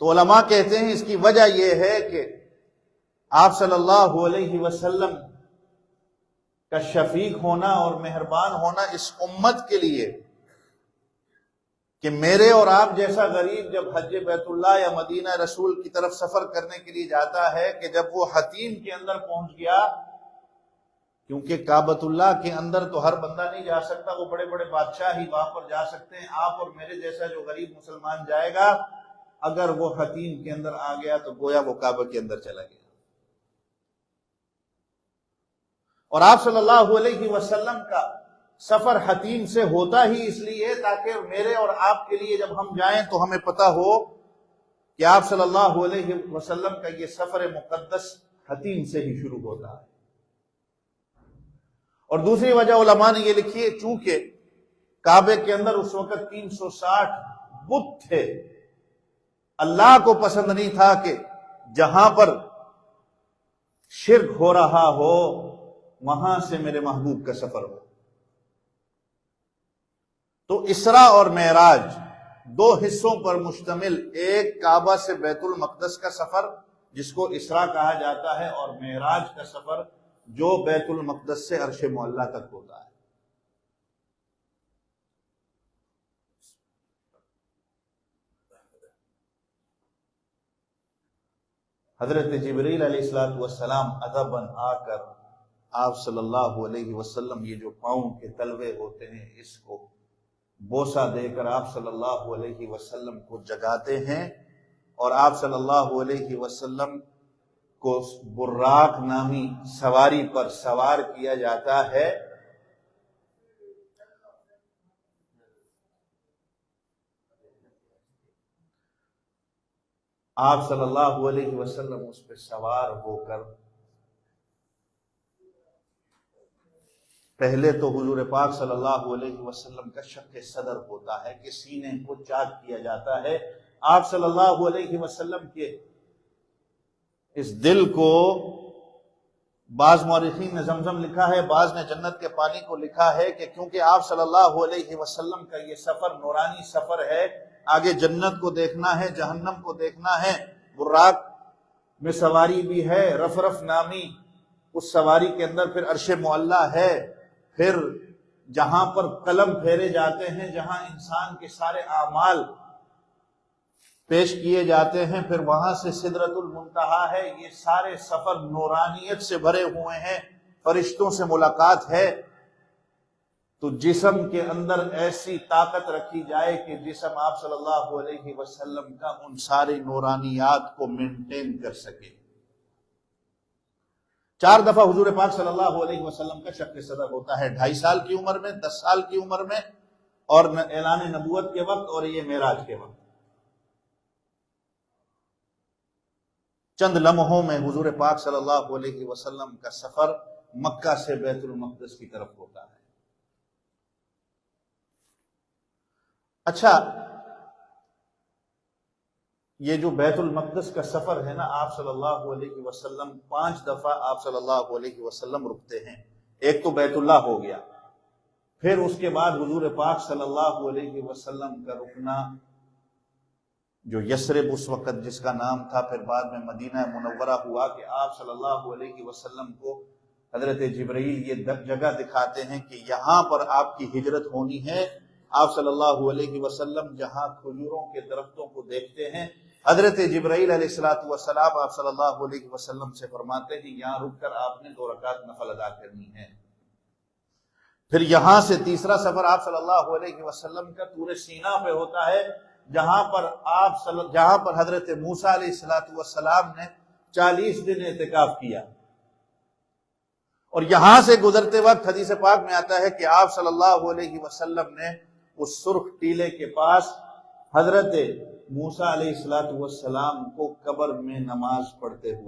تو علماء کہتے ہیں اس کی وجہ یہ ہے کہ آپ صلی اللہ علیہ وسلم کا شفیق ہونا اور مہربان ہونا اس امت کے لیے کہ میرے اور آپ جیسا غریب جب حج بیت اللہ یا مدینہ رسول کی طرف سفر کرنے کے لیے جاتا ہے کہ جب وہ حتیم کے اندر پہنچ گیا، کیونکہ کعبۃ اللہ کے اندر تو ہر بندہ نہیں جا سکتا، وہ بڑے بڑے بادشاہ ہی وہاں پر جا سکتے ہیں، آپ اور میرے جیسا جو غریب مسلمان جائے گا، اگر وہ حتیم کے اندر آ گیا تو گویا وہ کعبہ کے اندر چلا گیا۔ اور آپ صلی اللہ علیہ وسلم کا سفر حتیم سے ہوتا ہی اس لیے تاکہ میرے اور آپ کے لیے جب ہم جائیں تو ہمیں پتہ ہو کہ آپ صلی اللہ علیہ وسلم کا یہ سفر مقدس حتیم سے ہی شروع ہوتا ہے۔ اور دوسری وجہ علماء نے یہ لکھی ہے، چونکہ کعبے کے اندر اس وقت 360 بت تھے، اللہ کو پسند نہیں تھا کہ جہاں پر شرک ہو رہا ہو وہاں سے میرے محبوب کا سفر ہو۔ تو اسراء اور معراج دو حصوں پر مشتمل، ایک کعبہ سے بیت المقدس کا سفر جس کو اسراء کہا جاتا ہے، اور معراج کا سفر جو بیت المقدس سے عرش معلیٰ تک ہوتا ہے۔ حضرت جبریل علیہ السلام ادباً آ کر آپ صلی اللہ علیہ وسلم یہ جو پاؤں کے تلوے ہوتے ہیں اس کو بوسہ دے کر آپ صلی اللہ علیہ وسلم کو جگاتے ہیں، اور آپ صلی اللہ علیہ وسلم کو براق نامی سواری پر سوار کیا جاتا ہے۔ آپ صلی اللہ علیہ وسلم اس پہ سوار ہو کر پہلے تو حضور پاک صلی اللہ علیہ وسلم کا شق صدر ہوتا ہے کہ سینے کو چاک کیا جاتا ہے۔ آپ صلی اللہ علیہ وسلم کے اس دل کو بعض مورخین نے زمزم لکھا ہے، بعض نے جنت کے پانی کو لکھا ہے، کہ کیونکہ آپ صلی اللہ علیہ وسلم کا یہ سفر نورانی سفر ہے، آگے جنت کو دیکھنا ہے، جہنم کو دیکھنا ہے، براق میں سواری بھی ہے، رفرف نامی اس سواری کے اندر پھر عرش معلیٰ ہے، پھر جہاں پر قلم پھیرے جاتے ہیں، جہاں انسان کے سارے اعمال پیش کیے جاتے ہیں، پھر وہاں سے سدرۃ المنتہا ہے۔ یہ سارے سفر نورانیت سے بھرے ہوئے ہیں، فرشتوں سے ملاقات ہے۔ تو جسم کے اندر ایسی طاقت رکھی جائے کہ جسم آپ صلی اللہ علیہ وسلم کا ان ساری نورانیات کو مینٹین کر سکے۔ 4 دفعہ حضور پاک صلی اللہ علیہ وسلم کا شق صدر ہوتا ہے، 2.5 سال کی عمر میں، 10 سال کی عمر میں، اور اعلان نبوت کے وقت، اور یہ معراج کے وقت۔ چند لمحوں میں حضور پاک صلی اللہ علیہ وسلم کا سفر مکہ سے بیت المقدس کی طرف ہوتا ہے۔ اچھا، یہ جو بیت المقدس کا سفر ہے نا، آپ صلی اللہ علیہ وسلم 5 دفعہ آپ صلی اللہ علیہ وسلم رکتے ہیں۔ ایک تو بیت اللہ ہو گیا، پھر اس کے بعد حضور پاک صلی اللہ علیہ وسلم کا رکنا جو یثرب اس وقت جس کا نام تھا، پھر بعد میں مدینہ منورہ ہوا، کہ آپ صلی اللہ علیہ وسلم کو حضرت جبرائیل یہ جگہ دکھاتے ہیں کہ یہاں پر آپ کی ہجرت ہونی ہے۔ آپ صلی اللہ علیہ وسلم جہاں کھجوروں کے درختوں کو دیکھتے ہیں، حضرت جبرائیل علیہ السلام آپ صلی اللہ علیہ وسلم سے فرماتے ہیں یہاں رک کر آپ نے 2 رکعت نفل ادا کرنی ہے۔ پھر یہاں سے تیسرا سفر آپ صلی اللہ علیہ وسلم کا طور سینا پہ ہوتا ہے، جہاں پر حضرت موسیٰ علیہ السلام نے 40 دن اعتکاف کیا، اور یہاں سے گزرتے وقت حدیث پاک میں آتا ہے کہ آپ صلی اللہ علیہ وسلم نے اس سرخ ٹیلے کے پاس حضرت موسیٰ علیہ السلام کو قبر میں نماز پڑھتے ہوئے